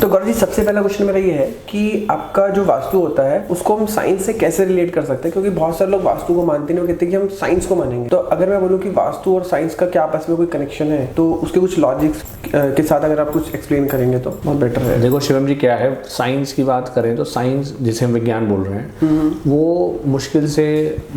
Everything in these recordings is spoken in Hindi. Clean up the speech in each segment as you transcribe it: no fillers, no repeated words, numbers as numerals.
तो गौरव जी, सबसे पहला क्वेश्चन मेरा ये है कि आपका जो वास्तु होता है उसको हम साइंस से कैसे रिलेट कर सकते हैं, क्योंकि बहुत सारे लोग वास्तु को मानते नहीं, वो कहते हैं कि हम साइंस को मानेंगे। तो अगर मैं बोलूँ कि वास्तु और साइंस का क्या आपस में कोई कनेक्शन है, तो उसके कुछ लॉजिक्स के साथ अगर आप कुछ एक्सप्लेन करेंगे तो बहुत बेटर है। देखो शिवम जी, क्या है, साइंस की बात करें तो साइंस जिसे हम विज्ञान बोल रहे हैं वो मुश्किल से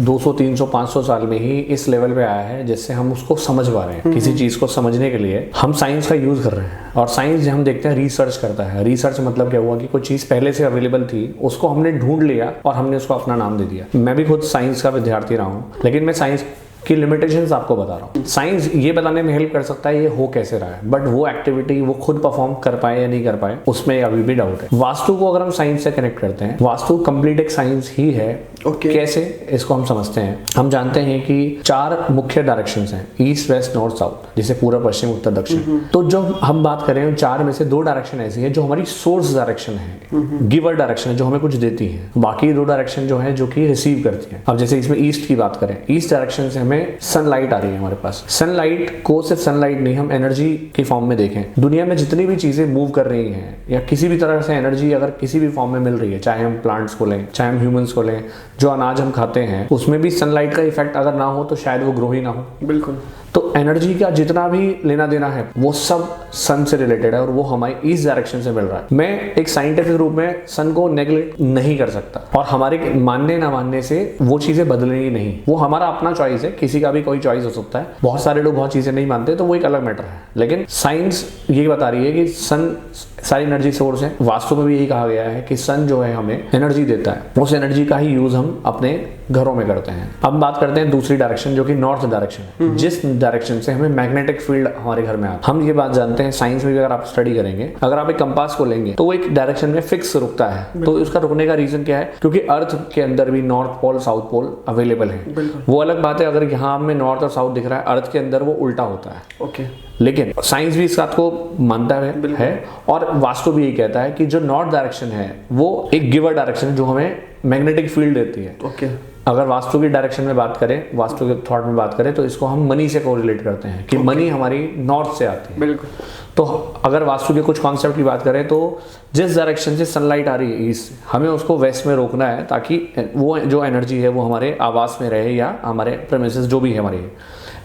200, 300, 500 साल में ही इस लेवल पे आया है जिससे हम उसको समझ पा रहे हैं। किसी चीज को समझने के लिए हम साइंस का यूज कर रहे हैं, और साइंस हम देखते हैं रिसर्च करता है। रिसर्च मतलब क्या हुआ कि कोई चीज पहले से अवेलेबल थी, उसको हमने ढूंढ लिया और हमने उसको अपना नाम दे दिया। मैं भी खुद साइंस का विद्यार्थी रहा हूँ, लेकिन मैं साइंस की लिमिटेशंस आपको बता रहा हूँ। साइंस ये बताने में हेल्प कर सकता है ये हो कैसे रहा है, बट वो एक्टिविटी वो खुद परफॉर्म कर पाए या नहीं कर पाए उसमें अभी भी डाउट है। वास्तु को अगर हम साइंस से कनेक्ट करते हैं, वास्तु कंप्लीट एक साइंस ही है। कैसे, इसको हम समझते हैं। हम जानते हैं कि 4 मुख्य डायरेक्शंस हैं, ईस्ट, वेस्ट, नॉर्थ, साउथ, जिसे पूर्व, पश्चिम, उत्तर, दक्षिण। तो जो हम बात करें उन 4 में से 2 डायरेक्शन ऐसी है जो हमारी सोर्स डायरेक्शन है, गिवर डायरेक्शन है, जो हमें कुछ देती है। बाकी 2 डायरेक्शन जो है जो कि रिसीव करती है। अब जैसे इसमें ईस्ट की बात करें, ईस्ट डायरेक्शन से हमें सनलाइट आ रही है हमारे पास। सनलाइट को सिर्फ सनलाइट नहीं, हम एनर्जी की फॉर्म में देखें, दुनिया में जितनी भी चीजें मूव कर रही हैं या किसी भी तरह से एनर्जी अगर किसी भी फॉर्म में मिल रही है, चाहे हम प्लांट्स को लें, चाहे हम ह्यूमंस को लें, जो अनाज हम खाते हैं उसमें भी सनलाइट का इफेक्ट अगर ना हो तो शायद वो ग्रो ही ना हो। बिल्कुल। तो एनर्जी का जितना भी लेना देना है वो सब सन से रिलेटेड है, और वो हमारी ईस्ट डायरेक्शन से मिल रहा है। मैं एक साइंटिफिक रूप में सन को नेग्लेक्ट नहीं कर सकता, और हमारे मानने ना मानने से वो चीजें बदलेंगी नहीं। वो हमारा अपना चॉइस है, किसी का भी कोई चॉइस हो सकता है। बहुत सारे लोग बहुत चीजें नहीं मानते, तो वो एक अलग मैटर है। लेकिन साइंस ये बता रही है कि सन सारी एनर्जी सोर्स है। वास्तु में भी यही कहा गया है कि सन जो है हमें एनर्जी देता है, उस एनर्जी का ही यूज हम अपने घरों में करते हैं। अब बात करते हैं दूसरी डायरेक्शन जो कि नॉर्थ डायरेक्शन है, जिस डायरेक्शन से हमें मैग्नेटिक फील्ड हमारे घर में आता है। हम ये बात जानते हैं, साइंस में भी अगर आप स्टडी करेंगे, अगर आप एक कंपास को लेंगे तो वो एक डायरेक्शन में फिक्स रुकता है। तो उसका रुकने का रीजन क्या है? क्योंकि अर्थ के अंदर भी north pole, south pole available है। वो अलग बात है, अगर यहाँ हमें नॉर्थ और साउथ दिख रहा है, अर्थ के अंदर वो उल्टा होता है। ओके। लेकिन साइंस भी इस बात को मानता है, और वास्तु भी यही कहता है कि जो नॉर्थ डायरेक्शन है वो एक गिवर डायरेक्शन है जो हमें मैग्नेटिक फील्ड देती है। ओके। अगर वास्तु की डायरेक्शन में बात करें, वास्तु के थॉट में बात करें, तो इसको हम मनी से कोरिलेट करते हैं कि मनी हमारी नॉर्थ से आती है। बिल्कुल। तो अगर वास्तु के कुछ कॉन्सेप्ट की बात करें तो जिस डायरेक्शन से सनलाइट आ रही है ईस्ट, हमें उसको वेस्ट में रोकना है, ताकि वो जो एनर्जी है वो हमारे आवास में रहे या हमारे प्रेमिसेस जो भी है हमारी।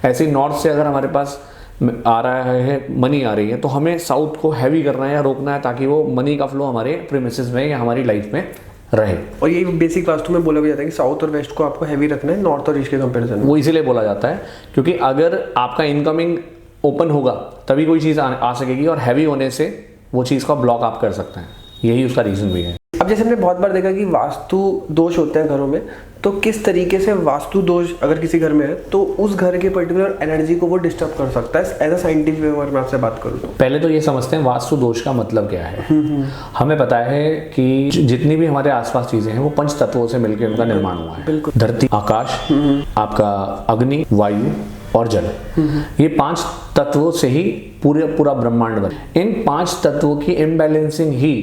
ऐसे नॉर्थ से अगर हमारे पास आ रहा है, मनी आ रही है, तो हमें साउथ को हैवी करना है या रोकना है, ताकि वो मनी का फ्लो हमारे प्रेमिसेस में या हमारी लाइफ में रहे। और ये बेसिक वास्तु में बोला भी जाता है कि साउथ और वेस्ट को आपको हैवी रखना है नॉर्थ और ईस्ट के कंपैरिजन में। वो इसीलिए बोला जाता है क्योंकि अगर आपका इनकमिंग ओपन होगा तभी कोई चीज़ आ सकेगी, और हैवी होने से वो चीज़ का ब्लॉक आप कर सकते हैं। यही उसका रीज़न भी है। अब जैसे हमने बहुत बार देखा कि वास्तु दोष होते हैं घरों में, तो किस तरीके से वास्तु दोष अगर किसी घर में है तो उस घर के पर्टिकुलर एनर्जी को वो डिस्टर्ब कर सकता है एज अ साइंटिफिक वे? अगर मैं आपसे बात करूँ तो पहले तो ये समझते हैं वास्तु दोष का मतलब क्या है। हमें पता है कि जितनी भी हमारे आसपास चीजें हैं वो पंच तत्वों से मिलकर उनका निर्माण हुआ है। धरती, आकाश, आपका अग्नि, वायु और जल, ये 5 तत्वों से ही पूरा ब्रह्मांड बना। इन 5 तत्वों की इम्बैलेंसिंग ही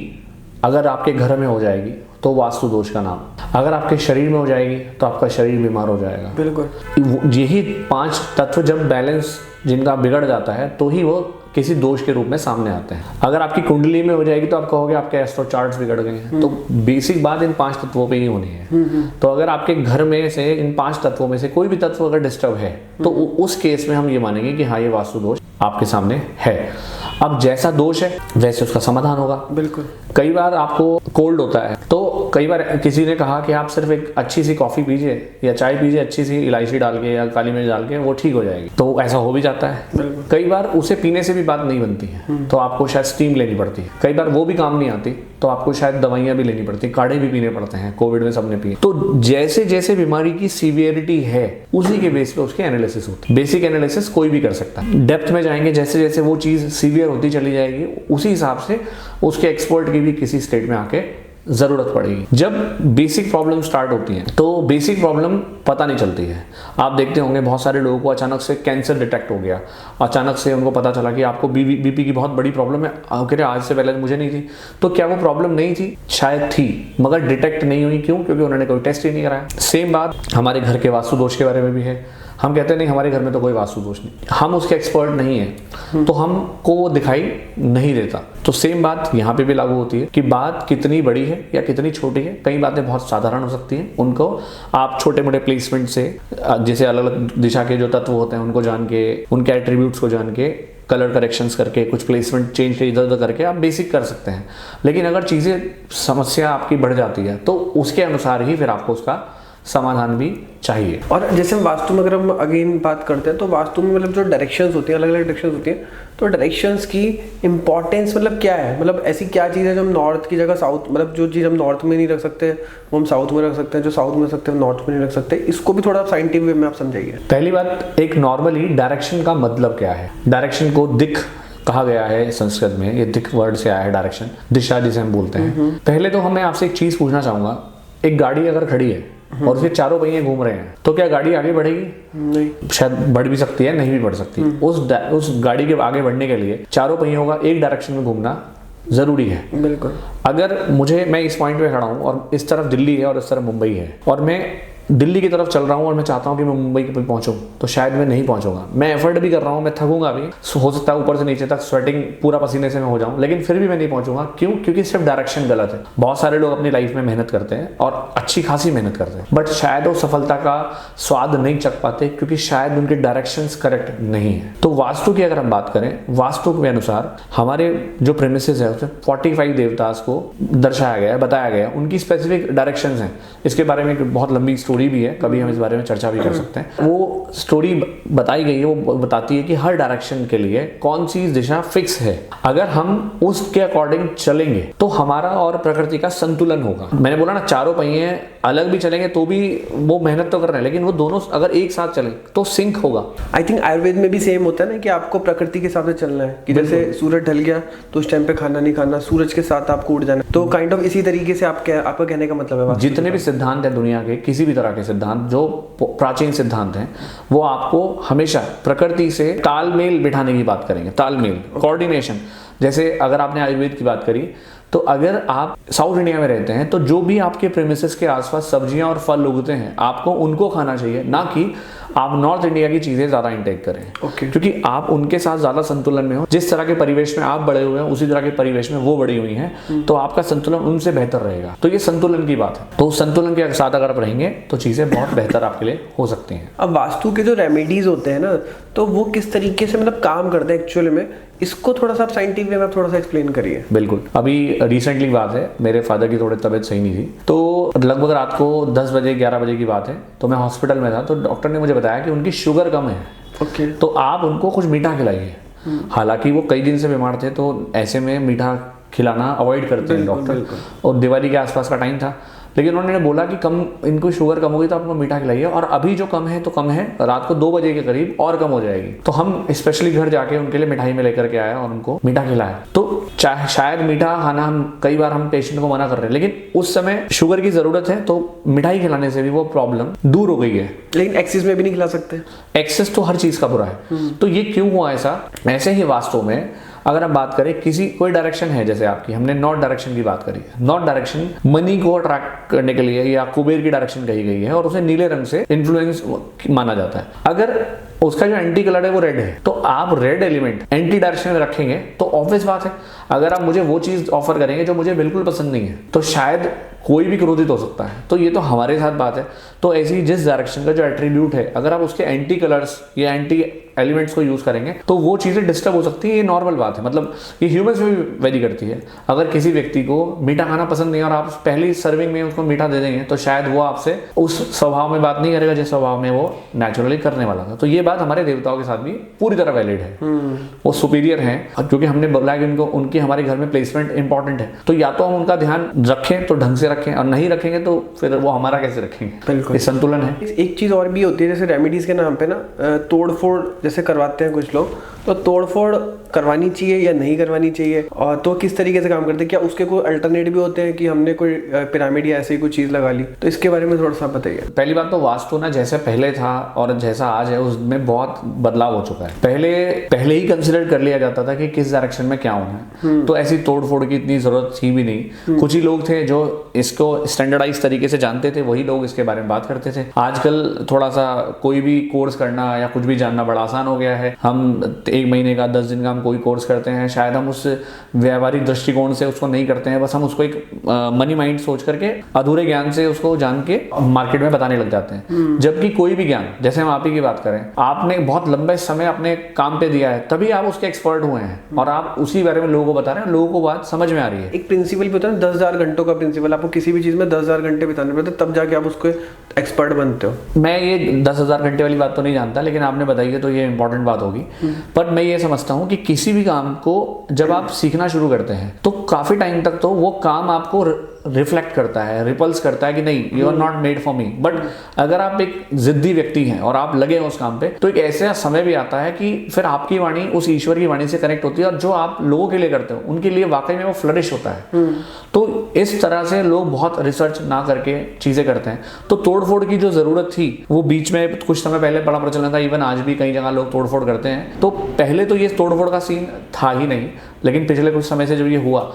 अगर आपके घर में हो जाएगी तो वास्तु दोष का नाम। अगर आपके शरीर में हो जाएगी तो आपका शरीर बीमार हो जाएगा। बिल्कुल। यही 5 तत्व जब बैलेंस जिनका बिगड़ जाता है तो ही वो किसी दोष के रूप में सामने आते हैं। अगर आपकी कुंडली में हो जाएगी तो आप कहोगे आपके एस्ट्रो चार्ट्स बिगड़ गए हैं। तो बेसिक बात इन 5 तत्वों पे ही होनी है। तो अगर आपके घर में से इन 5 तत्वों में से कोई भी तत्व अगर डिस्टर्ब है तो उस केस में हम ये मानेंगे कि हाँ, ये वास्तु दोष आपके सामने है। अब जैसा दोष है वैसे उसका समाधान होगा। बिल्कुल। कई बार आपको कोल्ड होता है, तो कई बार किसी ने कहा कि आप सिर्फ एक अच्छी सी कॉफी पीजिए या चाय पीजिए, अच्छी सी इलायची डाल के या काली मिर्च डाल के, वो ठीक हो जाएगी। तो ऐसा हो भी जाता है। कई बार उसे पीने से भी बात नहीं बनती है, तो आपको शायद स्टीम लेनी पड़ती है। कई बार वो भी काम नहीं आती तो आपको शायद दवाइयां भी लेनी पड़ती, काढ़े भी पीने पड़ते हैं। कोविड में सबने पिए। तो जैसे जैसे बीमारी की सीवियरिटी है उसी के बेस पे उसके एनालिसिस होती है। बेसिक एनालिसिस कोई भी कर सकता है। डेप्थ में जाएंगे, जैसे जैसे वो चीज सीवियर होती चली जाएगी उसी हिसाब से उसके एक्सपर्ट की भी किसी स्टेट में आके जरूरत पड़ेगी। जब बेसिक प्रॉब्लम स्टार्ट होती है तो बेसिक प्रॉब्लम पता नहीं चलती है। आप देखते होंगे बहुत सारे लोगों को अचानक से कैंसर डिटेक्ट हो गया, अचानक से उनको पता चला कि आपको बीपी की बहुत बड़ी प्रॉब्लम है। कह रहे आज से पहले मुझे नहीं थी। तो क्या वो प्रॉब्लम नहीं थी? शायद थी, मगर डिटेक्ट नहीं हुई। क्यों? क्योंकि उन्होंने कोई टेस्ट ही नहीं कराया। सेम बात हमारे घर के वास्तु दोष के बारे में भी है। हम कहते हैं नहीं हमारे घर में तो कोई वास्तु दोष नहीं, हम उसके एक्सपर्ट नहीं है तो हमको वो दिखाई नहीं देता। तो सेम बात यहाँ पे भी लागू होती है कि बात कितनी बड़ी है या कितनी छोटी है। कई बातें बहुत साधारण हो सकती हैं, उनको आप छोटे मोटे प्लेसमेंट से, जैसे अलग अलग दिशा के जो तत्व होते हैं उनको जान के, उनके एट्रीब्यूट्स को जान के, कलर करेक्शंस करके, कुछ प्लेसमेंट चेंज के इधर उधर करके आप बेसिक कर सकते हैं। लेकिन अगर चीज़ें, समस्या आपकी बढ़ जाती है तो उसके अनुसार ही फिर आपको उसका समाधान भी चाहिए। और जैसे हम वास्तु में अगर हम अगेन बात करते हैं तो वास्तु में मतलब जो डायरेक्शंस होती हैं, अलग अलग डायरेक्शंस होती हैं, तो डायरेक्शंस की इंपॉर्टेंस मतलब क्या है? मतलब ऐसी क्या चीज़ है जो हम नॉर्थ की जगह साउथ, मतलब जो चीज़ हम नॉर्थ में नहीं रख सकते वो हम साउथ में रख सकते हैं, जो साउथ में रख सकते हैं नॉर्थ में नहीं रख सकते? इसको भी थोड़ा साइंटिफिक वे में आप समझाइए। पहली बात, एक नॉर्मली डायरेक्शन का मतलब क्या है? डायरेक्शन को दिक कहा गया है संस्कृत में, ये दिक वर्ड से आया है डायरेक्शन, दिशा जिसे हम बोलते हैं। पहले तो मैं आपसे एक चीज़ पूछना चाहूँगा, एक गाड़ी अगर खड़ी है और उसके चारों पहिए घूम रहे हैं तो क्या गाड़ी आगे बढ़ेगी? नहीं। शायद बढ़ भी सकती है, नहीं भी बढ़ सकती। उस गाड़ी के आगे बढ़ने के लिए चारों पहियों का एक डायरेक्शन में घूमना जरूरी है। बिल्कुल। अगर मैं इस पॉइंट पे खड़ा हूँ और इस तरफ दिल्ली है और इस तरफ मुंबई है और मैं दिल्ली की तरफ चल रहा हूँ और मैं चाहता हूँ कि मैं मुंबई पे पहुँचूँ, तो शायद मैं नहीं पहुँचूंगा। मैं एफर्ट भी कर रहा हूँ, मैं थकूंगा भी, हो सकता है ऊपर से नीचे तक स्वेटिंग पूरा पसीने से मैं हो जाऊँ, लेकिन फिर भी मैं नहीं पहुँचूंगा। क्यों? क्योंकि सिर्फ डायरेक्शन गलत है। बहुत सारे लोग अपनी लाइफ में मेहनत करते हैं और अच्छी खासी मेहनत करते हैं, बट शायद वो सफलता का स्वाद नहीं चख पाते क्योंकि शायद उनके डायरेक्शंस करेक्ट नहीं है। तो वास्तु की अगर हम बात करें, वास्तु के अनुसार हमारे जो प्रेमिसेस है उसमें 45 देवतास को दर्शाया गया है, बताया गया है, उनकी स्पेसिफिक डायरेक्शंस हैं। इसके बारे में एक बहुत लंबी स्टोरी भी है, कभी हम इस बारे में चर्चा भी कर सकते हैं। वो स्टोरी बताई गई है, वो बताती है कि हर डायरेक्शन के लिए कौन सी दिशा फिक्स है। अगर हम उसके अकॉर्डिंग चलेंगे तो हमारा और प्रकृति का संतुलन होगा। मैंने बोला ना, चारों पहिए अलग भी चलेंगे तो भी वो मेहनत तो कर रहे हैं, लेकिन वो दोनों अगर एक साथ चले तो सिंक होगा। आई थिंक आयुर्वेद में भी सेम होता है ना कि आपको प्रकृति के हिसाब से चलना है, कि जैसे सूरज ढल गया तो उस टाइम पे खाना नहीं खाना, सूरज के साथ आपको उठ जाना। तो काइंड ऑफ इसी तरीके से आपका कहने का मतलब है जितने भी सिद्धांत हैं दुनिया के, किसी भी तरह के सिद्धांत जो प्राचीन सिद्धांत हैं, वो आपको हमेशा प्रकृति से तालमेल बिठाने की बात करेंगे। तालमेल, कोऑर्डिनेशन। जैसे अगर आपने आयुर्वेद की बात करी, तो अगर आप साउथ इंडिया में रहते हैं तो जो भी आपके प्रेमिसेस के आसपास सब्जियां और फल उगते हैं आपको उनको खाना चाहिए, ना कि आप नॉर्थ इंडिया की चीजें ज्यादा इंटेक करें। क्योंकि आप उनके साथ ज्यादा संतुलन में हो। जिस तरह के परिवेश में आप बड़े हुए हैं उसी तरह के परिवेश में वो बड़ी हुई हैं, तो आपका संतुलन उनसे बेहतर रहेगा। तो ये संतुलन की बात है। तो संतुलन के साथ अगर आप रहेंगे तो चीजें बहुत बेहतर आपके लिए हो सकती हैं। अब वास्तु के जो रेमेडीज होते हैं ना, तो वो किस तरीके से मतलब काम करते हैं एक्चुअली में, इसको थोड़ा सा आप साइंटिफिक वे में थोड़ा सा एक्सप्लेन करिए। बिल्कुल। अभी रिसेंटली बात है, मेरे फादर की थोड़ी तबीयत सही नहीं थी, तो लगभग रात को 10 बजे 11 बजे की बात है, तो मैं हॉस्पिटल में था। तो डॉक्टर ने मुझे बताया कि उनकी शुगर कम है, तो आप उनको कुछ मीठा खिलाइए। हालांकि वो कई दिन से बीमार थे, तो ऐसे में मीठा खिलाना अवॉइड करते हैं डॉक्टर। और दिवाली के आसपास का टाइम था, लेकिन उन्होंने बोला कि इनको शुगर कम होगी तो आपको मीठा खिलाइए, और अभी जो कम है तो कम है, रात को 2 बजे के करीब और कम हो जाएगी। तो हम स्पेशली घर जाके उनके लिए मिठाई में लेकर के आए और उनको मीठा खिलाया। तो शायद मीठा खाना कई बार हम पेशेंट को मना कर रहे हैं, लेकिन उस समय शुगर की जरूरत है तो मिठाई खिलाने से भी वो प्रॉब्लम दूर हो गई है। लेकिन एक्सेस में भी नहीं खिला सकते। एक्सेस तो हर चीज का बुरा है। तो ये क्यों हुआ ऐसा? ऐसे ही वास्तव में अगर हम बात करें, कोई डायरेक्शन है, जैसे आपकी हमने नॉर्थ डायरेक्शन की बात करी है। नॉर्थ डायरेक्शन मनी को अट्रैक्ट करने के लिए या कुबेर की डायरेक्शन कही गई है और उसे नीले रंग से इन्फ्लुएंस माना जाता है। अगर उसका जो एंटी कलर है वो रेड है, तो आप रेड एलिमेंट एंटी डायरेक्शन में रखेंगे तो ऑब्वियस बात है, अगर आप मुझे वो चीज ऑफर करेंगे जो मुझे बिल्कुल पसंद नहीं है, तो शायद कोई भी क्रोधित हो सकता है। तो ये तो हमारे साथ बात है। तो ऐसी जिस डायरेक्शन का जो एट्रीब्यूट है, अगर आप उसके एंटी कलर्स या एंटी एलिमेंट्स को यूज करेंगे तो वो चीजें डिस्टर्ब हो सकती है। ये नॉर्मल बात है, मतलब ये ह्यूमंस में भी वेरी करती है। अगर किसी व्यक्ति को मीठा खाना पसंद नहीं है और आप पहली सर्विंग में उसको मीठा दे देंगे, तो शायद वो आपसे उस स्वभाव में बात नहीं करेगा जिस स्वभाव में वो नेचुरली करने वाला था। तो ये बात हमारे देवताओं के साथ भी पूरी तरह वैलिड है। वो सुपीरियर हैं, क्योंकि हमने बोला कि उनकी हमारे घर में प्लेसमेंट इंपॉर्टेंट है। तो या तो हम उनका ध्यान रखें तो ढंग से रखें, और नहीं रखेंगे तो फिर वो हमारा कैसे रखेंगे? बिल्कुल, ये संतुलन है। एक चीज और भी होती है, जैसे रेमेडीज के नाम पे ना तोड़ फोड़ जैसे करवाते हैं कुछ लोग, तो तोड़फोड़ करवानी चाहिए या नहीं करवानी चाहिए, और तो किस तरीके से काम करते हैं? क्या उसके कोई अल्टरनेट भी होते हैं कि हमने कोई पिरामिड या ऐसी कोई चीज़ लगा ली? तो इसके बारे में थोड़ा सा बताइए। पहली बात तो वास्तु ना जैसे पहले था और जैसा आज है उसमें बहुत बदलाव हो चुका है। पहले ही कंसिडर कर लिया जाता था कि किस डायरेक्शन में क्या होना है, तो ऐसी तोड़फोड़ की इतनी जरूरत थी भी नहीं। कुछ ही लोग थे जो इसको स्टैंडर्डाइज तरीके से जानते थे, वही लोग इसके बारे में बात करते थे। आजकल थोड़ा सा कोई भी कोर्स करना या कुछ भी जानना बड़ा आसान हो गया है। हम 1 महीने का 10 दिन का हम कोई कोर्स करते हैं, शायद हम उस व्यावहारिक दृष्टिकोण से उसको नहीं करते हैं, बस हम उसको एक मनी माइंड सोच करके अधूरे ज्ञान से उसको जान के मार्केट में बताने लग जाते हैं। जबकि कोई भी ज्ञान, जैसे हम आप ही की बात करें, आपने बहुत लंबे समय अपने काम पे दिया है, तभी आप उसके एक्सपर्ट हुए हैं और आप उसी बारे में लोगों को बता रहे हैं, लोगों को बात समझ में आ रही है। एक प्रिंसिपल भी होता है ना, 10,000 घंटों का प्रिंसिपल। आपको किसी भी चीज में 10,000 घंटे बिताने पड़ते, तब जाके आप उसको एक्सपर्ट बनते हो। मैं ये 10,000 घंटे वाली बात तो नहीं जानता, लेकिन आपने बताई है तो ये इंपॉर्टेंट बात होगी। पर मैं ये समझता हूँ कि किसी भी काम को जब आप सीखना शुरू करते हैं तो काफी टाइम तक तो वो काम आपको रिफ्लेक्ट करता है, रिपल्स करता है कि नहीं, you are not made for me. But अगर आप एक जिद्दी व्यक्ति हैं और आप लगे हो उस काम पे, तो एक ऐसा समय भी आता है कि फिर आपकी वाणी उस ईश्वर की वाणी से कनेक्ट होती है और जो आप लोगों के लिए करते हो उनके लिए वाकई में वो फ्लरिश होता है। तो इस तरह से लोग बहुत रिसर्च ना करके चीजें करते हैं। तो तोड़फोड़ की जो जरूरत थी वो बीच में कुछ समय पहले बड़ा प्रचलन था, इवन आज भी कई जगह लोग तोड़फोड़ करते हैं। तो पहले तो ये तोड़फोड़ का सीन था ही नहीं, लेकिन पिछले कुछ समय से जब ये हुआ,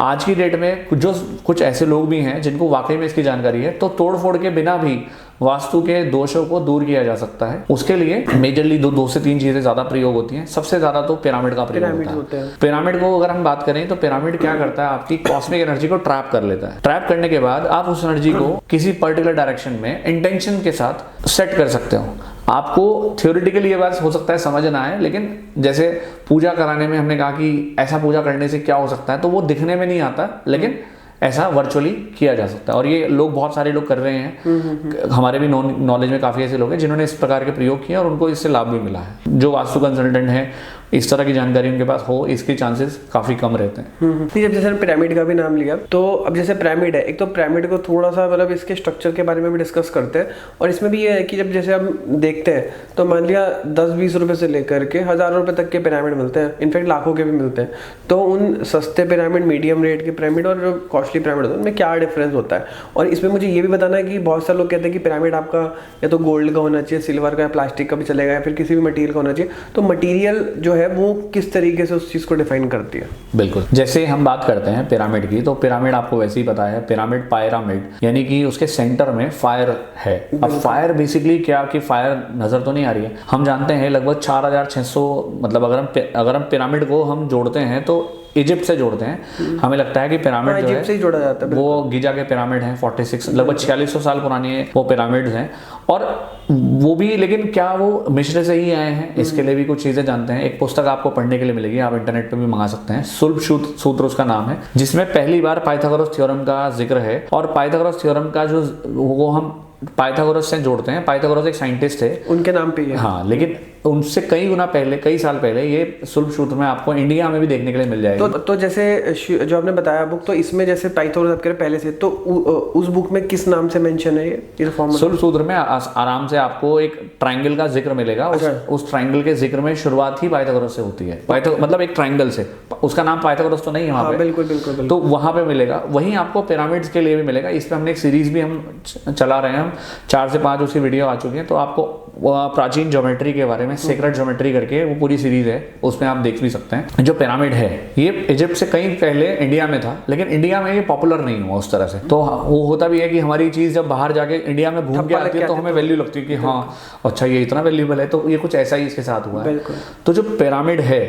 आज की डेट में कुछ ऐसे लोग भी हैं जिनको वाकई में इसकी जानकारी है। तो तोड़फोड़ के बिना भी वास्तु के दोषों को दूर किया जा सकता है। उसके लिए मेजरली दो से तीन चीजें ज्यादा प्रयोग होती हैं। सबसे ज्यादा तो पिरामिड का प्रयोग होता है। पिरामिड को अगर हम बात करें तो पिरामिड क्या करता है, आपकी कॉस्मिक एनर्जी को ट्रैप कर लेता है। ट्रैप करने के बाद आप उस एनर्जी को किसी पर्टिकुलर डायरेक्शन में इंटेंशन के साथ सेट कर सकते हो। आपको थियोरिटिकली ये बात हो सकता है समझ ना आए, लेकिन जैसे पूजा कराने में हमने कहा कि ऐसा पूजा करने से क्या हो सकता है, तो वो दिखने में नहीं आता, लेकिन ऐसा वर्चुअली किया जा सकता है। और ये लोग बहुत सारे लोग कर रहे हैं। हमारे भी नॉलेज में काफ़ी ऐसे लोग हैं जिन्होंने इस प्रकार के प्रयोग किए और उनको इससे लाभ भी मिला है। जो वास्तु कंसल्टेंट है, इस तरह की जानकारी उनके पास हो, इसके चांसेस काफी कम रहते हैं। जब जैसे पिरामिड का भी नाम लिया, तो अब जैसे पिरामिड है, एक तो पिरामिड को थोड़ा सा मतलब इसके स्ट्रक्चर के बारे में भी डिस्कस करते हैं। और इसमें भी ये है कि जब जैसे हम देखते हैं तो मान लिया 10-20 रुपए से लेकर के हज़ारों रुपए तक के पिरामिड मिलते हैं, इनफैक्ट लाखों के भी मिलते हैं। तो उन सस्ते पिरामिड, मीडियम रेट के पिरामिड और जो कॉस्टली पिरामिड होता है, उनमें क्या डिफरेंस होता है? और इसमें मुझे ये भी बताना है कि बहुत सारे लोग कहते हैं कि पिरामिड आपका या तो गोल्ड का होना चाहिए, सिल्वर का या प्लास्टिक का भी चलेगा, या फिर किसी भी मटेरियल का होना चाहिए। तो मटेरियल जो है वो किस तरीके से उस चीज को डिफाइन करती है? बिल्कुल, जैसे हम बात करते हैं पिरामिड की, तो पिरामिड आपको वैसे ही पता है, पिरामिड पायरामिड, यानी कि उसके सेंटर में फायर है। अब फायर बेसिकली क्या कि फायर नजर तो नहीं आ रही है, हम जानते हैं लगभग 4600, मतलब अगर हम पिरामिड को हम जोड़ते हैं तो इजिप्ट से जोड़ते हैं, हमें लगता है कि पिरामिड जो है से जोड़ा जाता है, वो गीजा के पिरामिड हैं, 46 लगभग 4600 साल पुरानी वो पिरामिड्स हैं। और वो भी, लेकिन क्या वो मिस्र से ही आए हैं, इसके लिए भी कुछ चीजें जानते हैं। एक पुस्तक आपको पढ़ने के लिए मिलेगी, आप इंटरनेट पे भी मंगा सकते हैं, सुल्ब सूत्र उसका नाम है, जिसमें पहली बार पाइथागोरस थ्योरम का जिक्र है। और पाइथागोरस थ्योरम का जो वो हम पाइथागोरस से जोड़ते हैं। पाइथागोरस एक साइंटिस्ट थे, उनके नाम पे ही है। हाँ, लेकिन उनसे कई गुना पहले, कई साल पहले ये सुल्ब सूत्र में आपको इंडिया में भी देखने के लिए मिल जाएगा। तो जैसे जो आपने बताया बुक, तो इसमें जैसे पाइथागोरस आपके पहले से, तो उस बुक में किस नाम से मेंशन है ये फॉर्मूला? सुल्ब सूत्र में आराम से आपको एक ट्रायंगल का जिक्र मिलेगा। उस ट्रायंगल के जिक्र में शुरुआत ही पाइथागोरस से होती है। मतलब एक ट्रायंगल से, उसका नाम पाइथागोरस तो नहीं है वहाँ पे। बिल्कुल। तो वहाँ पे मिलेगा। वहीं आपको पिरामिड्स के लिए भी मिलेगा। इस पे हमने एक सीरीज भी हम चला रहे हैं, हम 4 से 5 उसकी वीडियो आ चुकी है। तो आपको प्राचीन ज्योमेट्री के बारे में, सेक्रेट ज्योमेट्री करके वो पूरी सीरीज है, उसमें आप देख भी सकते हैं। जो पिरामिड है ये इजिप्ट से कहीं पहले इंडिया में था, लेकिन इंडिया में ये पॉपुलर नहीं हुआ उस तरह से। तो वो होता भी है कि हमारी चीज जब बाहर जाके इंडिया में घूम के आती है तो हमें वैल्यू लगती है कि हाँ अच्छा ये इतना वैल्यूबल है। तो ये कुछ ऐसा ही इसके साथ हुआ है। तो जो पिरामिड है,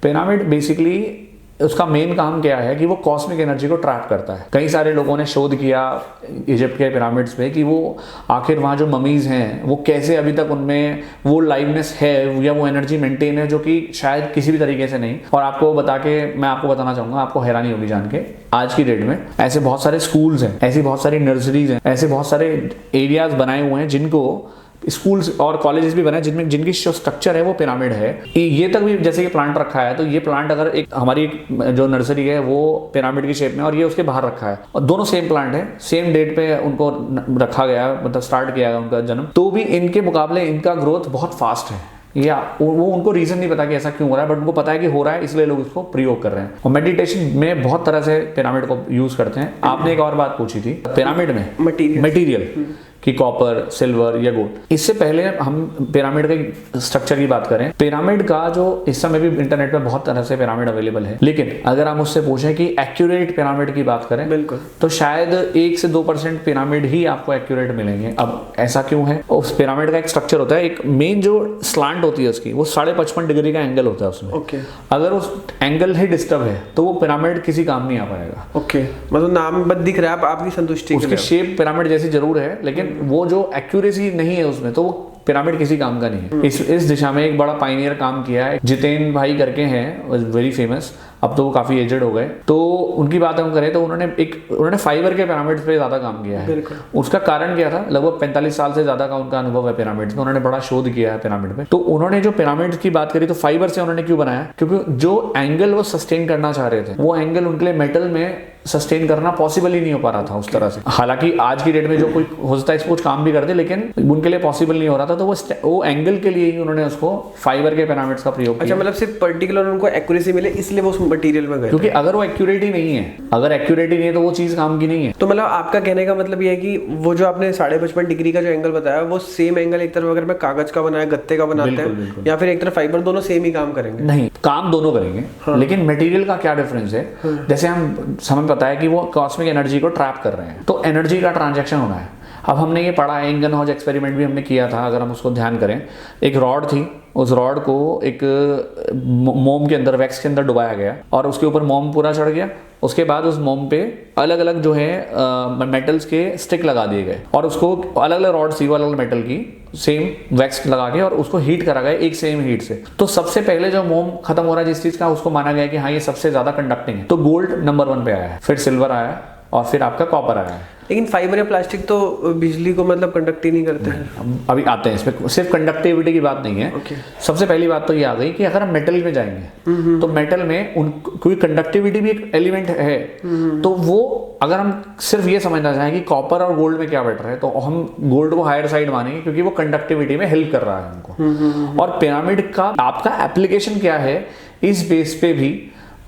पिरामिड बेसिकली उसका मेन काम क्या है कि वो कॉस्मिक एनर्जी को ट्रैप करता है। कई सारे लोगों ने शोध किया इजिप्ट के पिरामिड्स पे कि वो आखिर वहाँ जो ममीज हैं वो कैसे अभी तक उनमें वो लाइवनेस है या वो एनर्जी मेंटेन है, जो कि शायद किसी भी तरीके से नहीं। और आपको मैं आपको बताना चाहूँगा, आपको हैरानी होगी जान के, आज की डेट में ऐसे बहुत सारे स्कूल्स हैं, ऐसी बहुत सारी नर्सरीज हैं, ऐसे बहुत सारे एरियाज बनाए हुए हैं जिनको स्कूल्स और कॉलेजेस भी बने जिनकी जो स्ट्रक्चर है वो पिरामिड है। ये तक भी जैसे कि प्लांट रखा है, तो ये प्लांट अगर हमारी जो नर्सरी है वो पिरामिड की शेप में, और ये उसके बाहर रखा है, और दोनों सेम प्लांट है, सेम डेट पे उनको रखा गया, मतलब स्टार्ट किया गया उनका जन्म, तो भी इनके मुकाबले इनका ग्रोथ बहुत फास्ट है। या वो उनको रीजन नहीं पता कि ऐसा क्यों हो रहा है, बट उनको पता है कि हो रहा है इसलिए लोग इसको प्रयोग कर रहे हैं। और मेडिटेशन में बहुत तरह से पिरामिड को यूज करते हैं। आपने एक और बात पूछी थी पिरामिड में मटेरियल कि कॉपर, सिल्वर या गोल्ड। इससे पहले हम पिरामिड के स्ट्रक्चर की बात करें, पिरामिड का जो इस समय भी इंटरनेट पे बहुत तरह से पिरामिड अवेलेबल है, लेकिन अगर हम उससे पूछें कि एक्यूरेट पिरामिड की बात करें, बिल्कुल, तो शायद 1 से 2% पिरामिड ही आपको एक्यूरेट मिलेंगे। अब ऐसा क्यों है? उस पिरामिड का एक स्ट्रक्चर होता है, एक मेन जो स्लांट होती है उसकी, वो 55.5 डिग्री का एंगल होता है उसमें। ओके, अगर उस एंगल ही डिस्टर्ब है तो वो पिरामिड किसी काम नहीं आ पाएगा। ओके, मतलब नाम बद दिख रहा है, आपकी संतुष्टि उसकी शेप पिरामिड जैसी जरूर है, लेकिन वो जो एक्यूरेसी नहीं है उसमें, तो वो पिरामिड किसी काम का नहीं है। इस दिशा में एक बड़ा पाइनियर काम किया है, जितेन भाई करके हैं, वेरी फेमस, अब तो वो काफी एजेड हो गए। तो उनकी बात हम करें तो उन्होंने फाइबर के पिरामिड्स पे ज्यादा काम किया है। उसका कारण क्या था? लगभग 45 साल से ज्यादा का उनका अनुभव है पिरामिड्स में, उन्होंने बड़ा शोध किया है पिरामिड में। तो उन्होंने जो पिरामिड्स की बात करी तो फाइबर से उन्होंने क्यों बनाया? क्योंकि जो एंगल वो सस्टेन करना चाह रहे थे, वो एंगल उनके लिए मेटल में सस्टेन करना पॉसिबल ही नहीं हो पा रहा था उस तरह से। हालांकि आज की डेट में जो कोई हो सकता है इस कुछ काम भी करते, लेकिन उनके लिए पॉसिबल नहीं हो रहा था, तो वो एंगल के लिए ही उन्होंने उसको फाइबर के पिरामिड्स का प्रयोग किया। अच्छा, मतलब सिर्फ पर्टिकुलर उनको एक्यूरेसी मिले इसलिए वो उस मटेरियल में गए, क्योंकि अगर वो एक्यूरेट ही नहीं है, तो वो चीज काम की नहीं है। तो मतलब आपका कहने का मतलब ये है कि वो जो आपने 55.5 डिग्री का जो एंगल बताया, वो सेम एंगल एक तरफ अगर मैं कागज का बनाया, गत्ते का बनाते हैं, या फिर एक तरफ फाइबर, दोनों सेम ही काम करेंगे? नहीं, काम दोनों करेंगे, लेकिन मटेरियल का क्या डिफरेंस है? जैसे हमें पता है कि वो कॉस्मिक एनर्जी को ट्रैप कर रहे हैं, तो एनर्जी का ट्रांजैक्शन होना है। अब हमने ये पढ़ा है, इंगनहॉज एक्सपेरिमेंट भी हमने किया था, अगर हम उसको ध्यान करें, एक रॉड थी, उस रॉड को एक मोम के अंदर, वैक्स के अंदर डुबाया गया और उसके ऊपर मोम पूरा चढ़ गया। उसके बाद उस मोम पे अलग अलग जो है मेटल्स के स्टिक लगा दिए गए और उसको अलग अलग रॉड सी, अलग अलग मेटल की सेम वैक्स लगा के और उसको हीट करा गया एक सेम हीट से। तो सबसे पहले जो मोम खत्म हो रहा है जिस चीज का, उसको माना गया कि हाँ ये सबसे ज्यादा कंडक्टिंग है, तो गोल्ड नंबर 1 पे आया है, फिर सिल्वर आया और फिर आपका कॉपर आया है। लेकिन फाइबर या प्लास्टिक तो बिजली को मतलब कंडक्ट ही नहीं करते हैं। अभी आते हैं इसमें, सिर्फ कंडक्टिविटी की बात नहीं है। सबसे पहली बात तो ये आ गई कि अगर हम मेटल में जाएंगे तो मेटल में कोई कंडक्टिविटी भी एक एलिमेंट है, तो वो अगर हम सिर्फ ये समझना चाहें कि कॉपर और गोल्ड में क्या बेटर है, तो हम गोल्ड को हायर साइड मानेंगे क्योंकि वो कंडक्टिविटी में हेल्प कर रहा है हमको। और पिरामिड का आपका एप्लीकेशन क्या है, इस बेस पे भी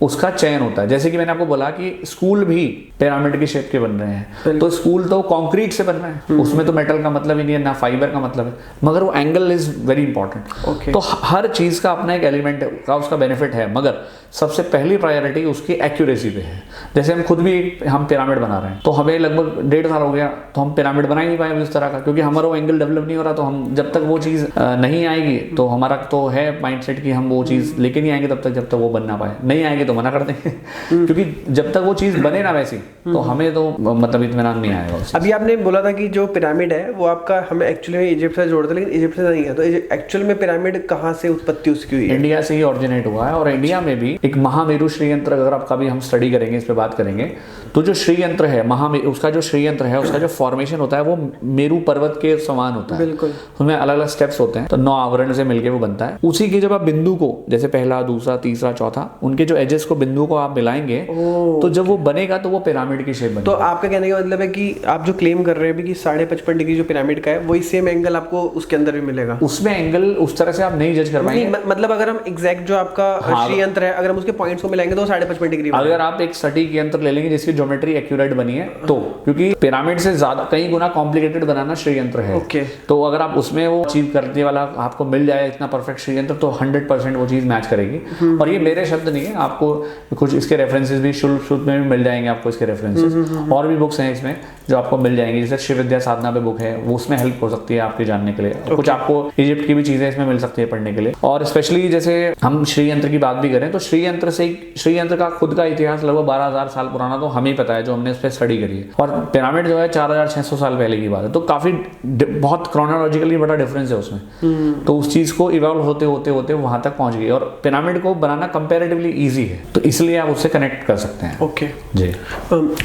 उसका चयन होता है। जैसे कि मैंने आपको बोला कि स्कूल भी पिरामिड की शेप के बन रहे हैं, तो स्कूल तो कंक्रीट से बन रहे हैं, उसमें तो मेटल का मतलब ही नहीं है, ना फाइबर का मतलब है, मगर वो एंगल इज वेरी इंपॉर्टेंट। तो हर चीज का अपना एक एलिमेंट का उसका बेनिफिट है, मगर सबसे पहली प्रायोरिटी उसकी एक्यूरेसी पे है। जैसे हम खुद भी हम पिरामिड बना रहे हैं, तो हमें लगभग 1.5 साल हो गया, तो हम पिरामिड बना ही नहीं पाए उस तरह का, क्योंकि हमारा वो एंगल डेवलप नहीं हो रहा। तो हम जब तक वो चीज नहीं आएगी, तो हमारा तो है माइंडसेट कि हम वो चीज लेके नहीं आएंगे तब तक, जब तक वो बन ना पाए। नहीं आएंगे तो मना कर देंगे क्योंकि जब तक वो चीज बने ना वैसी, तो हमें तो मतलब इत्मीनान नहीं आएगा। अभी आपने बोला था कि जो पिरामिड है वो आपका हमें एक्चुअली में इजिप्ट से जोड़ता है, लेकिन इजिप्ट से नहीं है, तो एक्चुअल में पिरामिड कहाँ से उत्पत्ति उसकी हुई है? इंडिया से ही ऑरिजिनेट हुआ है। और इंडिया में भी एक महामेरु श्रीयंत्र, अगर आप कभी हम स्टडी करेंगे, इस पे बात करेंगे, तो जो श्रीयंत्र है उसका जो श्रीयंत्र है, उसका जो फॉर्मेशन होता है वो मेरू पर्वत के समान होता है। बिल्कुल, उसमें अलग अलग स्टेप्स होते हैं, तो 9 आवरण से मिलकर वो बनता है। उसी की जब आप बिंदु को, जैसे पहला, दूसरा, तीसरा, चौथा, उनके जो एजेस को, बिंदु को आप मिलाएंगे, तो जब वो बनेगा तो वो पिरामिड की शेप बनेगा। तो आपका कहने का मतलब है कि आप जो क्लेम कर रहे हैं कि 55.5 डिग्री जो पिरामिड का है, वही सेम एंगल आपको उसके अंदर भी मिलेगा? उसमें एंगल उस तरह से आप नहीं जज कर पाएंगे। मतलब अगर हम एग्जैक्ट जो आपका श्रीयंत्र है, अगर हम उसके पॉइंट्स को मिलाएंगे तो 55.5 डिग्री। अगर आप एक सटीक यंत्र ले लेंगे जिसकी ज्योमेट्री एक्यूरेट बनी है, तो क्योंकि पिरामिड से ज्यादा कई गुना कॉम्प्लिकेटेड बनाना श्रीयंत्र है। तो अगर आप उसमें वो अचीव करने वाला आपको मिल जाए इतना परफेक्ट श्रीयंत्र, तो 100% वो चीज मैच करेगी। और ये मेरे शब्द नहीं है, आपको कुछ इसके रेफरेंसेस भी शुद्ध में भी मिल जाएंगे आपको इसके रेफरेंसेस। और भी बुक्स हैं इसमें जो आपको मिल जाएंगी, जैसे शिव विद्या साधना पे बुक है, वो उसमें हेल्प हो सकती है आपके जानने के लिए। कुछ आपको इजिप्ट की भी चीजें इसमें मिल सकती है पढ़ने के लिए। और स्पेशली जैसे हम श्रीयंत्र की बात भी करें, तो श्रीयंत्र का खुद का इतिहास लगभग 12,000 साल पुराना तो हमें पता है, जो हमने उस पर स्टडी करी है। और पिरामिड जो है 4,600 साल पहले की बात है, तो काफी बहुत क्रोनोलॉजिकली बड़ा डिफरेंस है उसमें। तो उस चीज को इवॉल्व होते होते होते वहां तक पहुंच गई, और पिरामिड को बनाना कंपैरेटिवली इजी है, तो इसलिए आप उससे कनेक्ट कर सकते हैं। ओके जी।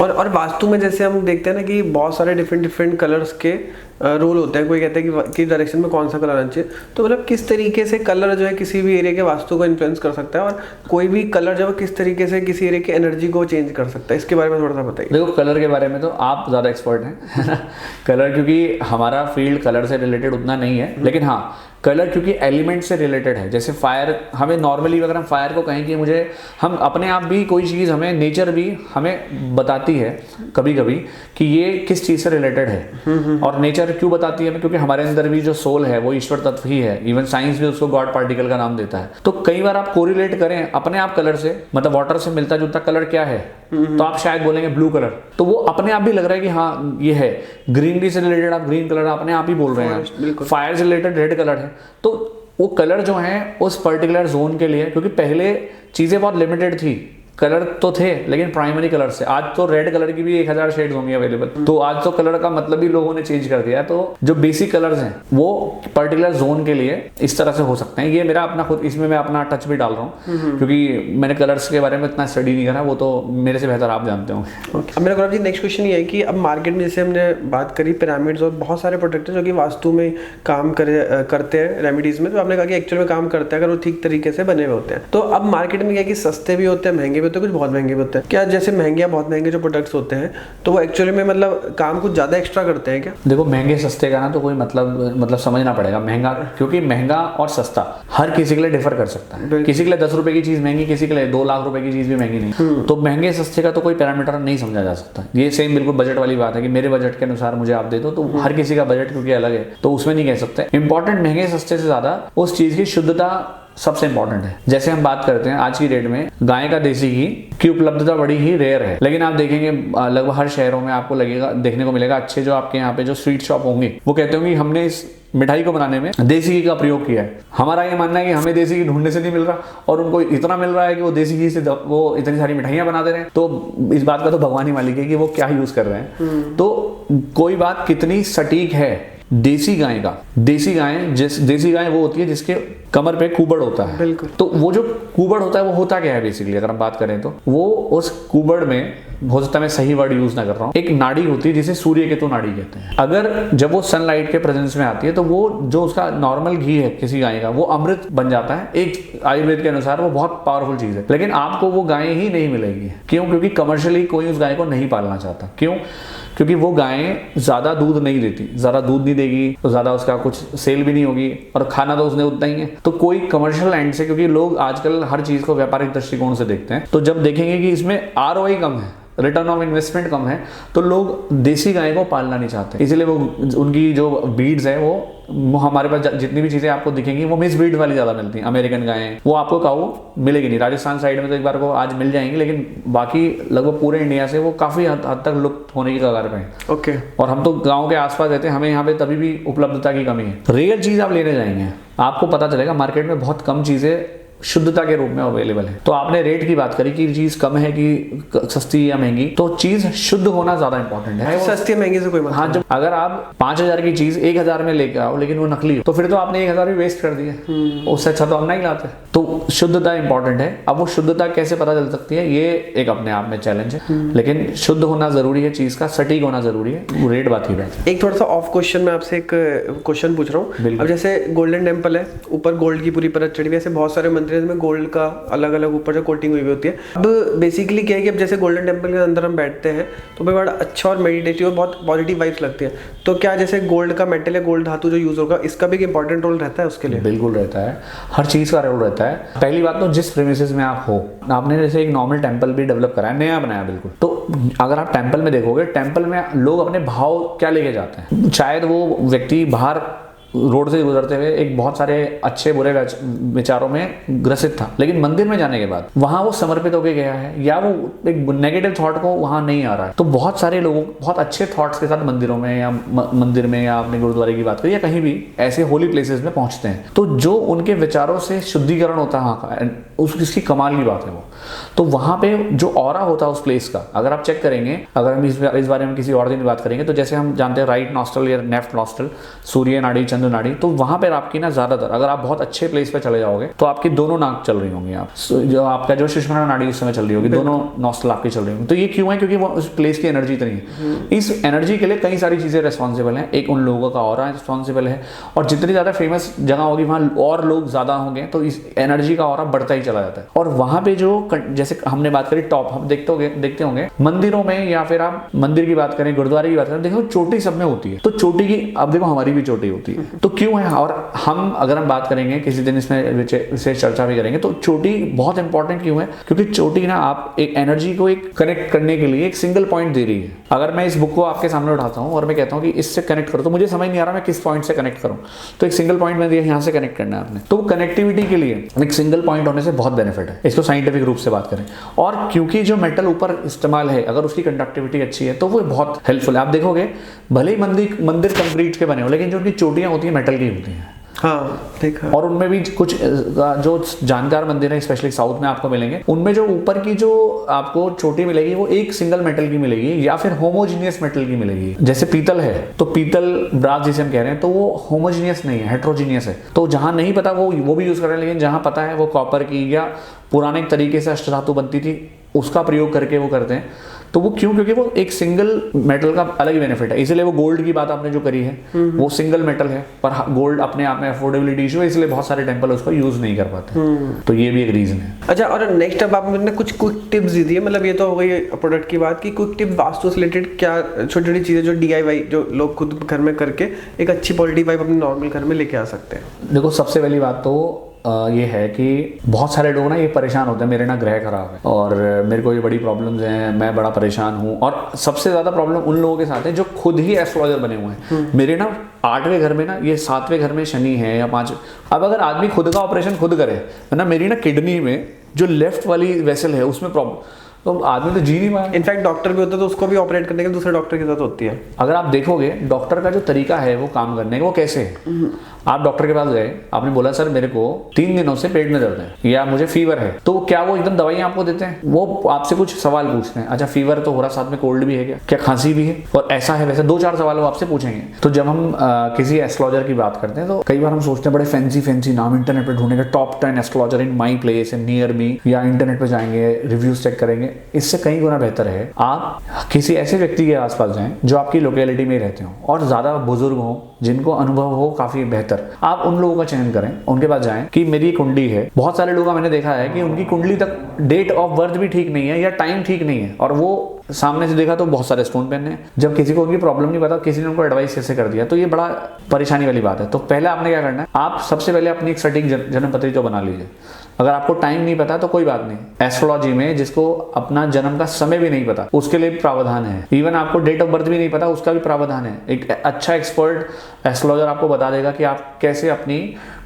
और वास्तु में जैसे हम देखते हैं ना कि बहुत सारे डिफरेंट कलर्स के रोल होता है, कोई कहता है कि किस डायरेक्शन में कौन सा कलर आना चाहिए, तो मतलब किस तरीके से कलर जो है किसी भी एरिया के वास्तु को इन्फ्लुएंस कर सकता है, और कोई भी कलर जो है किस तरीके से किसी एरिया की एनर्जी को चेंज कर सकता है, इसके बारे में थोड़ा सा बताइए। देखो, कलर के बारे में तो आप ज़्यादा एक्सपर्ट हैं कलर, क्योंकि हमारा फील्ड कलर से रिलेटेड उतना नहीं है, लेकिन हाँ कलर क्योंकि एलिमेंट से रिलेटेड है। जैसे फायर, हमें नॉर्मली अगर हम फायर को कहें कि मुझे, हम अपने आप भी कोई चीज़, हमें नेचर भी हमें बताती है कभी कभी कि ये किस चीज़ से रिलेटेड है। और नेचर क्यों बताती है? क्योंकि हमारे अंदर भी जो सोल है वो ईश्वर तत्व ही है। इवन साइंस भी उसको गॉड पार्टिकल का नाम देता है। तो कई बार आप कोरिलेट करें अपने आप कलर से, मतलब वाटर से मिलता जुलता कलर क्या है, तो आप शायद बोलेंगे ब्लू कलर, तो वो अपने आप भी लग रहा है कि हाँ ये है। ग्रीनरी से रिलेटेड आप ग्रीन कलर अपने आप ही बोल रहे हैं। फायर से रिलेटेड रेड कलर है। तो वो कलर जो है उस पर्टिकुलर जोन के लिए, क्योंकि पहले चीजें बहुत लिमिटेड थी, कलर तो थे लेकिन प्राइमरी कलर से। आज तो रेड कलर की भी 1000 शेड्स होंगी अवेलेबल। तो आज तो कलर का मतलब ही लोगों ने चेंज कर दिया। तो जो बेसिक कलर्स हैं वो पर्टिकुलर जोन के लिए इस तरह से हो सकते हैं। ये मेरा अपना खुद, इसमें मैं अपना टच भी डाल रहा हूँ क्योंकि मैंने कलर्स के बारे में इतना स्टडी नहीं करा, वो तो मेरे से बेहतर आप जानते होंगे। अब मेरा गौरव जी नेक्स्ट क्वेश्चन ये है कि अब मार्केट में जैसे हमने बात करी पिरामिड्स और बहुत सारे प्रोडक्ट हैं जो कि वास्तु में काम करते हैं रेमेडीज में, तो आपने कहा कि एक्चुअल में काम करते हैं अगर वो ठीक तरीके से बने हुए होते हैं। तो अब मार्केट में क्या कि सस्ते भी होते हैं, महंगे भी होते हैं, कुछ बहुत महंगे भी होते हैं। क्या जैसे महंगे या बहुत महंगे जो प्रोडक्ट्स होते हैं तो वो एक्चुअली में मतलब काम कुछ ज्यादा एक्स्ट्रा करते हैं क्या? देखो, महंगे सस्ते का ना तो कोई मतलब समझना पड़ेगा। महंगा, क्योंकि महंगा और सस्ता हर किसी के लिए डिफर कर सकता है। किसी के लिए 10 रुपए की चीज महंगी, किसी के लिए 2 लाख रुपए की चीज भी महंगी नहीं। तो महंगे सस्ते का तो कोई पैरामीटर नहीं समझा जा सकता। ये सेम बिल्कुल बजट वाली बात है कि मेरे बजट के अनुसार मुझे आप दे दो, तो हर किसी का बजट क्योंकि अलग है तो उसमें नहीं कह सकते। इंपॉर्टेंट महंगे सस्ते से ज्यादा उस चीज की शुद्धता सबसे इंपॉर्टेंट है। जैसे हम बात करते हैं आज की डेट में गाय का देसी घी की उपलब्धता बड़ी ही रेयर है, लेकिन आप देखेंगे लगभग हर शहरों में आपको लगेगा, देखने को मिलेगा। अच्छे जो आपके यहाँ पे जो स्वीट शॉप होंगे वो कहते होंगे हमने इस मिठाई को बनाने में देसी घी का प्रयोग किया है। हमारा ये मानना है कि हमें देसी घी ढूंढने से नहीं मिल रहा और उनको इतना मिल रहा है कि वो देसी घी से वो इतनी सारी मिठाइयाँ बना दे रहे हैं। तो इस बात का तो भगवान ही मालिक है कि वो क्या यूज कर रहे हैं। तो कोई बात कितनी सटीक है देसी गाय का। देसी गाय वो होती है जिसके कमर पे कुबड़ होता है। बिल्कुल। तो वो जो कुबड़ होता है वो होता क्या है बेसिकली, अगर हम बात करें तो वो उस कुबड़ में, हो सकता है मैं सही वर्ड यूज ना कर रहा हूँ, एक नाड़ी होती है जिसे सूर्य केतु नाड़ी कहते हैं। अगर जब वो सनलाइट के प्रेजेंस में आती है तो वो जो उसका नॉर्मल घी है किसी गाय का वो अमृत बन जाता है। एक आयुर्वेद के अनुसार वो बहुत पावरफुल चीज है, लेकिन आपको वो गाय ही नहीं मिलेगी। क्यों? क्योंकि कमर्शियली कोई उस गाय को नहीं पालना चाहता। क्यों? क्योंकि वो गायें ज्यादा दूध नहीं देती, ज्यादा दूध नहीं देगी तो ज्यादा उसका कुछ सेल भी नहीं होगी और खाना तो उसने उतना ही है। तो कोई कमर्शियल एंड से, क्योंकि लोग आजकल हर चीज को व्यापारिक दृष्टिकोण से देखते हैं, तो जब देखेंगे कि इसमें ROI कम है, रिटर्न ऑफ इन्वेस्टमेंट कम है, तो लोग देसी गाय को पालना नहीं चाहते। इसलिए वो उनकी जो ब्रीड्स है वो हमारे पास जितनी भी चीजें आपको दिखेंगी वो मिस ब्रीड वाली ज्यादा मिलती हैं। अमेरिकन गायें वो आपको काऊ मिलेगी नहीं। राजस्थान साइड में तो एक बार को आज मिल जाएंगी, लेकिन बाकी लगभग पूरे इंडिया से वो काफी हद तक लुप्त होने की कगार पे हैं। ओके। और हम तो गाँव के आसपास रहते हैं, हमें यहाँ पे तभी भी उपलब्धता की कमी है। रियल चीज आप लेने जाएंगे आपको पता चलेगा मार्केट में बहुत कम चीजें शुद्धता के रूप में अवेलेबल है। तो आपने रेट की बात करी कि चीज कम है कि सस्ती या महंगी, तो चीज शुद्ध होना ज्यादा इंपॉर्टेंट है। सस्ती महंगी से कोई मतलब। हाँ, जब अगर आप 5000 की चीज 1000 में लेकर आओ लेकिन वो नकली हो तो फिर तो आपने 1000 भी वेस्ट कर दिए। उससे अच्छा तो हम नहीं लाते। तो शुद्धता इंपॉर्टेंट है। अब वो शुद्धता कैसे पता चल सकती है ये एक अपने आप में चैलेंज है, लेकिन शुद्ध होना जरूरी है, चीज का सटीक होना जरूरी है। वो रेट बात ही बात है। एक थोड़ा सा ऑफ क्वेश्चन में आपसे एक क्वेश्चन पूछ रहा हूँ। अब जैसे गोल्डन टेम्पल है, ऊपर गोल्ड की पूरी परत चढ़ी हुई है, ऐसे बहुत सारे मंदिर में गोल्ड का अलग अलग ऊपर जो कोटिंग हुई होती है। अब बेसिकली क्या है कि अब जैसे गोल्डन टेम्पल के अंदर हम बैठते हैं तो बड़ा अच्छा और मेडिटेटिव और बहुत पॉजिटिव वाइब्स लगती है। तो क्या जैसे गोल्ड का मेटल है, गोल्ड धातु जो यूज होगा, इसका भी एक इंपॉर्टेंट रोल रहता है उसके लिए? बिल्कुल रहता है, हर चीज का रोल रहता है। पहली बात तो जिस प्रेमिसेस में आप हो, आपने जैसे एक नॉर्मल टेम्पल भी डेवलप करा है, नया बनाया बिल्कुल, तो अगर आप टेम्पल में देखोगे, टेम्पल में लोग अपने भाव क्या लेके जाते हैं। शायद वो व्यक्ति बाहर रोड से गुजरते हुए एक बहुत सारे अच्छे बुरे विचारों में ग्रसित था, लेकिन मंदिर में जाने के बाद वहां वो समर्पित होके गया है या वो एक नेगेटिव थॉट को वहां नहीं आ रहा है। तो बहुत सारे लोग बहुत अच्छे थॉट्स के साथ मंदिरों में या मंदिर में या अपने गुरुद्वारे की बात करें या कहीं भी ऐसे होली प्लेसेस में पहुंचते हैं। तो जो उनके विचारों से शुद्धिकरण होता है वहां का, उसकी कमाल की बात है वो। तो वहाँ पे जो ऑरा होता है उस प्लेस का, अगर आप चेक करेंगे, अगर हम इस बारे में किसी और दिन बात करेंगे, तो जैसे हम जानते हैं राइट नॉस्ट्रल या लेफ्ट नॉस्ट्रल, सूर्य नाड़ी, चंद्र नाड़ी, तो वहाँ पर आपकी ना ज़्यादातर अगर आप बहुत अच्छे प्लेस पे चले जाओगे तो आपकी दोनों नाक चल रही होंगी, आप जो आपका जो सुषुम्ना नाड़ी उस समय चल रही होगी, दोनों नॉस्ट्रल आपकी चल रही होंगी। तो ये क्यों है? क्योंकि वो उस प्लेस की एनर्जी इतनी है। इस एनर्जी के लिए कई सारी चीज़ें रिस्पॉन्सिबल हैं। एक उन लोगों का ऑरा रिस्पॉन्सिबल है, और जितनी ज़्यादा फेमस जगह होगी वहाँ और लोग ज़्यादा होंगे, तो इस एनर्जी का ऑरा बढ़ता ही चला जाता है। और वहाँ पे जो जैसे हमने बात करी टॉप, हम देखते होंगे मंदिरों में, या फिर आप मंदिर की बात करें, गुरुद्वारे की बात करें, देखो चोटी सब में होती है। तो चोटी की, अब देखो हमारी भी चोटी होती है, तो क्यों है? और हम अगर हम बात करेंगे किसी दिन इसमें विशेष चर्चा भी करेंगे, तो चोटी बहुत इंपॉर्टेंट क्यों है? क्योंकि चोटी ना आप एक एनर्जी को एक कनेक्ट करने के लिए एक सिंगल पॉइंट दे रही है। अगर मैं इस बुक को आपके सामने उठाता हूँ और मैं कहता हूँ कि इससे कनेक्ट करो, तो मुझे समझ नहीं आ रहा मैं किस पॉइंट से कनेक्ट करूँ, तो एक सिंगल पॉइंट में दिया, यहाँ से कनेक्ट करना है आपने। तो कनेक्टिविटी के लिए एक सिंगल पॉइंट होने से बहुत बेनिफिट है, इसको साइंटिफिक रूप से बात करें। और क्योंकि जो मेटल ऊपर इस्तेमाल है, अगर उसकी कंडक्टिविटी अच्छी है तो वो बहुत हेल्पफुल है। आप देखोगे भले ही मंदिर कंक्रीट के बने हो, लेकिन जो उनकी चोटियाँ होती हैं मेटल की होती हैं। हाँ देखा। और उनमें भी कुछ जो जानकार मंदिर है स्पेशली साउथ में आपको मिलेंगे, उनमें जो ऊपर की जो आपको चोटी मिलेगी वो एक सिंगल मेटल की मिलेगी, या फिर होमोजीनियस मेटल की मिलेगी। जैसे पीतल है, तो पीतल ब्रास जिसे हम कह रहे हैं, तो वो होमोजीनियस नहीं है, हेट्रोजीनियस है। तो जहां नहीं पता वो भी यूज कर रहे हैं, लेकिन जहां पता है वो कॉपर की या पुराने तरीके से अष्टधातु बनती थी उसका प्रयोग करके वो करते हैं। तो वो क्यों? क्योंकि वो एक सिंगल मेटल का अलग ही बेनिफिट है। इसलिए वो गोल्ड की बात आपने जो करी है, वो सिंगल मेटल है, पर गोल्ड अपने आप में अफोर्डेबिलिटी इशू है, इसलिए बहुत सारे टेंपल उसको यूज नहीं कर पाते। तो ये भी एक रीजन है। अच्छा, और नेक्स्ट अब आपने कुछ क्विक टिप्स दी है, मतलब ये तो हो गई प्रोडक्ट की बात की, क्विक टिप वास्तु से रिलेटेड क्या छोटी छोटी चीजें जो DIY जो लोग खुद घर में करके एक अच्छी पॉजिटिव वाइब अपने नॉर्मल घर में लेके आ सकते हैं? देखो, सबसे पहली बात तो ये है कि बहुत सारे लोग ना ये परेशान होते हैं, मेरे ना ग्रह खराब है और मेरे को ये बड़ी प्रॉब्लम्स हैं, मैं बड़ा परेशान हूँ। और सबसे ज़्यादा प्रॉब्लम उन लोगों के साथ है जो खुद ही एस्ट्रोलॉजर बने हुए हैं। मेरे ना 8वें घर में ना ये 7वें घर में शनि है या 5। अब अगर आदमी खुद का ऑपरेशन खुद करे ना, मेरी ना किडनी में जो लेफ्ट वाली वेसल है उसमें प्रॉब्लम, तो आदमी तो जी नहीं पाए। इनफैक्ट डॉक्टर भी होता है तो उसको भी ऑपरेट करने के दूसरे डॉक्टर की जरूरत होती है। अगर आप देखोगे डॉक्टर का जो तरीका है वो काम करने का, वो कैसे है? आप डॉक्टर के पास गए, आपने बोला सर मेरे को 3 दिनों से पेट में दर्द है या मुझे फीवर है, तो क्या वो एकदम दवाइयां आपको देते हैं? वो आपसे कुछ सवाल पूछते हैं, अच्छा फीवर तो हो रहा, साथ में कोल्ड भी है क्या खांसी भी है, और ऐसा है वैसा 2-4 सवाल वो आपसे पूछेंगे। तो जब हम किसी एस्ट्रोलॉजर की बात करते हैं तो कई बार हम सोचते हैं बड़े फैंसी नाम इंटरनेट पर ढूंढेंगे, top 10 astrologer in my place in near me, या इंटरनेट पर जाएंगे रिव्यूज चेक करेंगे। इससे कई गुना बेहतर है आप किसी ऐसे व्यक्ति के आसपास जाएं जो आपकी लोकेलिटी में रहते हो और ज्यादा बुजुर्ग हो, जिनको अनुभव हो काफी बेहतर। आप उन लोगों का चयन करें, उनके पास जाएं कि मेरी कुंडली है। बहुत सारे लोगों का मैंने देखा है कि उनकी कुंडली तक डेट ऑफ बर्थ भी ठीक नहीं है या टाइम ठीक नहीं है, और वो सामने से देखा तो बहुत सारे स्टोन पहने हैं। जब किसी को उनकी प्रॉब्लम नहीं पता, किसी ने उनको एडवाइस कैसे कर दिया, तो ये बड़ा परेशानी वाली बात है। तो पहले आपने क्या करना है, आप सबसे पहले अपनी एक सटीक जन्म पत्री तो बना लीजिए। अगर आपको टाइम नहीं पता तो कोई बात नहीं, एस्ट्रोलॉजी में जिसको अपना जन्म का समय भी नहीं पता उसके लिए भी प्रावधान है। इवन आपको डेट ऑफ बर्थ भी नहीं पता उसका भी प्रावधान है। एक अच्छा एक्सपर्ट एस्ट्रोलॉजर आपको बता देगा कि आप कैसे अपनी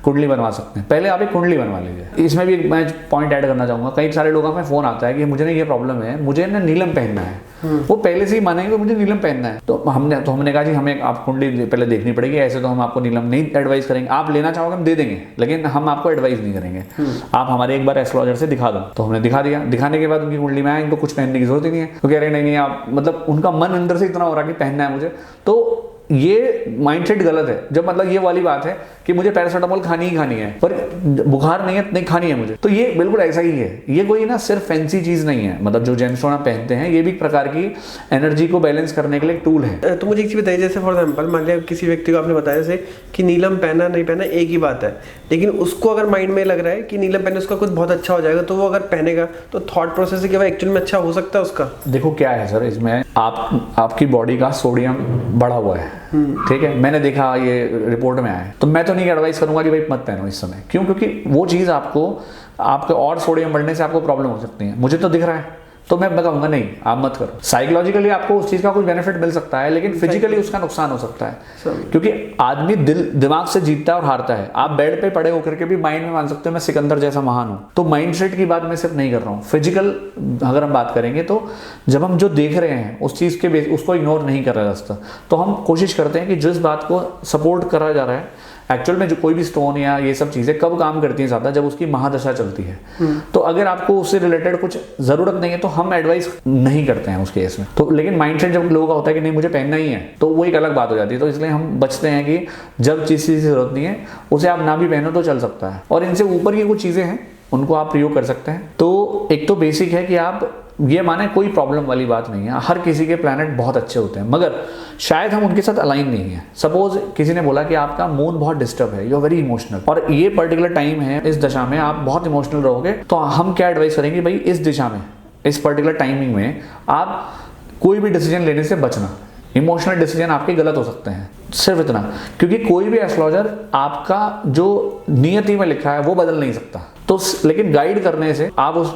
कुंडली बनवा सकते हैं। पहले आप एक कुंडली बनवा लीजिए। इसमें भी मैं पॉइंट ऐड करना चाहूंगा, कई सारे लोगों में फोन आता है कि मुझे ना ये प्रॉब्लम है, मुझे ना नीलम पहनना है। वो पहले से ही मानेंगे कि मुझे नीलम पहनना है, तो हमने कहा जी हमें आप कुंडली पहले देखनी पड़ेगी। ऐसे तो हम आपको नीलम नहीं एडवाइस करेंगे, आप लेना चाहोगे हम दे देंगे, लेकिन हम आपको एडवाइस नहीं करेंगे। आप हमारे एक बार एस्ट्रोलॉजर से दिखा दो। तो हमने दिखा दिया, दिखाने के बाद उनकी कुंडली में आए, इनको कुछ पहनने की जरूरत ही नहीं है। तो कह रहे नहीं आप, मतलब उनका मन अंदर से इतना हो रहा कि पहनना है मुझे। तो ये माइंडसेट गलत है। जब मतलब ये वाली बात है कि मुझे पैरासिटामोल खानी ही खानी है, पर बुखार नहीं है नहीं खानी है मुझे, तो ये बिल्कुल ऐसा ही है। ये कोई ना सिर्फ फैंसी चीज नहीं है, मतलब जो जेमस्टोन आप पहनते हैं ये भी एक प्रकार की एनर्जी को बैलेंस करने के लिए एक टूल है। तो मुझे एक चीज बताइए, जैसे फॉर एग्जाम्पल मान लिया किसी व्यक्ति को आपने बताया जैसे कि नीलम पहना नहीं पहना एक ही बात है, लेकिन उसको अगर माइंड में लग रहा है कि नीलम पहने उसका कुछ बहुत अच्छा हो जाएगा, तो वो अगर पहनेगा तो थॉट प्रोसेस से क्या एक्चुअल में अच्छा हो सकता है उसका? देखो क्या है सर, इसमें आपकी बॉडी का सोडियम बढ़ा हुआ है, ठीक है, मैंने देखा ये रिपोर्ट में आया है। तो मैं तो नहीं एडवाइस करूंगा कि भाई मत पहनो इस समय। क्यों? क्योंकि वो चीज आपके और सोडियम बढ़ने से आपको प्रॉब्लम हो सकती है। मुझे तो दिख रहा है, तो मैं कहूंगा नहीं आप मत करो। साइकोलॉजिकली आपको उस चीज का कुछ बेनिफिट मिल सकता है, लेकिन फिजिकली उसका नुकसान हो सकता है, क्योंकि आदमी दिमाग से जीतता है और हारता है। आप बेड पे पड़े होकर के भी माइंड में मान सकते हो मैं सिकंदर जैसा महान हूं। तो माइंडसेट की बात मैं सिर्फ नहीं कर रहा हूँ, फिजिकल अगर हम बात करेंगे तो जब हम जो देख रहे हैं उस चीज के उसको इग्नोर नहीं कर रहा रास्ता, तो हम कोशिश करते हैं कि जिस बात को सपोर्ट करा जा रहा है एक्चुअल में जो कोई भी स्टोन या ये सब चीज़ें कब काम करती हैं ज़्यादा, जब उसकी महादशा चलती है। तो अगर आपको उससे रिलेटेड कुछ ज़रूरत नहीं है तो हम एडवाइस नहीं करते हैं उस केस में। तो लेकिन माइंडसेट जब लोगों का होता है कि नहीं मुझे पहनना ही है, तो वो एक अलग बात हो जाती है। तो इसलिए हम बचते हैं कि जब जिस चीज़ की ज़रूरत नहीं है उसे आप ना भी पहनो तो चल सकता है। और इनसे ऊपर की कुछ चीज़ें हैं उनको आप प्रयोग कर सकते हैं। तो एक तो बेसिक है कि आप ये माने कोई प्रॉब्लम वाली बात नहीं है, हर किसी के प्लैनेट बहुत अच्छे होते हैं, मगर शायद हम उनके साथ अलाइन नहीं है। सपोज किसी ने बोला कि आपका मून बहुत डिस्टर्ब है, यू आर वेरी इमोशनल, और ये पर्टिकुलर टाइम है, इस दशा में आप बहुत इमोशनल रहोगे, तो हम क्या एडवाइस करेंगे, भाई इस दिशा में, इस पर्टिकुलर टाइमिंग में आप कोई भी डिसीजन लेने से बचना। इमोशनल डिसीजन आपके गलत हो सकते हैं, सिर्फ इतना, क्योंकि कोई भी एस्ट्रोलॉजर आपका जो नियति में लिखा है वो बदल नहीं सकता। तो लेकिन गाइड करने से आप उस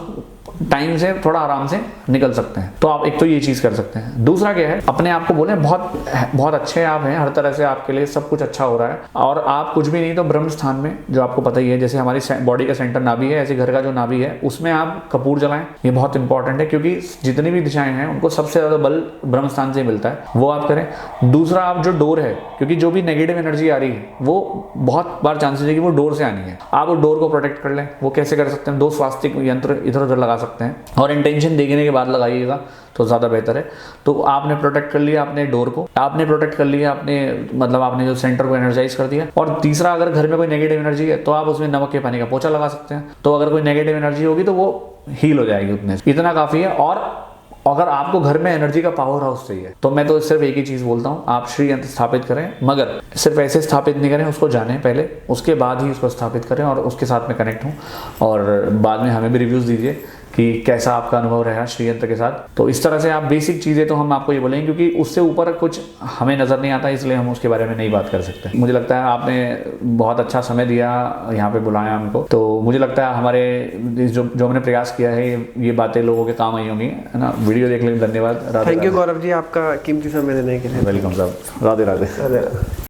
टाइम से थोड़ा आराम से निकल सकते हैं। तो आप एक तो ये चीज़ कर सकते हैं। दूसरा क्या है, अपने आप को बोले बहुत अच्छे आप हैं, हर तरह से आपके लिए सब कुछ अच्छा हो रहा है, और आप कुछ भी नहीं तो ब्रह्म स्थान में, जो आपको पता ही है, जैसे हमारी बॉडी का सेंटर नाभि है, ऐसे घर का जो नाभि है उसमें आप कपूर जलाएं। ये बहुत इंपॉर्टेंट है, क्योंकि जितनी भी दिशाएं हैं उनको सबसे ज़्यादा बल ब्रह्म स्थान से मिलता है, वो आप करें। दूसरा, आप जो डोर है, क्योंकि जो भी नेगेटिव एनर्जी आ रही है वो बहुत बार चांसेस है कि वो डोर से आनी है, आप उस डोर को प्रोटेक्ट कर लें। वो कैसे कर सकते हैं, 2 स्वास्तिक यंत्र इधर उधर लगा सकते हैं, और इंटेंशन देखने के बाद लगाइएगा तो ज़्यादा बेहतर है। तो आपने प्रोटेक्ट कर लिया अपने डोर को, आपने प्रोटेक्ट कर लिया अपने, मतलब आपने जो सेंटर को एनर्जाइज कर दिया। और तीसरा, अगर घर में कोई नेगेटिव एनर्जी है तो आप उसमें नमक के पानी का पोछा लगा सकते हैं। तो अगर कोई नेगेटिव एनर्जी होगी तो वो हील हो जाएगी, उतने इतना काफ़ी है। और अगर आपको घर में एनर्जी का पावर हाउस चाहिए तो मैं तो सिर्फ एक ही चीज़ बोलता हूँ, आप श्री यंत्र स्थापित करें, मगर सिर्फ ऐसे स्थापित नहीं करें, उसको जानें पहले, उसके बाद ही उसको स्थापित करें और उसके साथ में कनेक्ट हों, और बाद में हमें भी रिव्यूज़ दीजिए कि कैसा आपका अनुभव रहा श्री यंत्र के साथ। तो इस तरह से आप बेसिक चीज़ें तो हम आपको ये बोलेंगे, क्योंकि उससे ऊपर कुछ हमें नज़र नहीं आता, इसलिए हम उसके बारे में नहीं बात कर सकते। मुझे लगता है आपने बहुत अच्छा समय दिया, यहाँ पे बुलाया हमको, तो मुझे लगता है हमारे जो हमने प्रयास किया है ये बातें लोगों के काम आई होंगी, है ना। वीडियो देखने के लिए धन्यवाद। थैंक यू गौरव जी, आपका कीमती समय देने के लिए। वेलकम साहब, राधे राधे।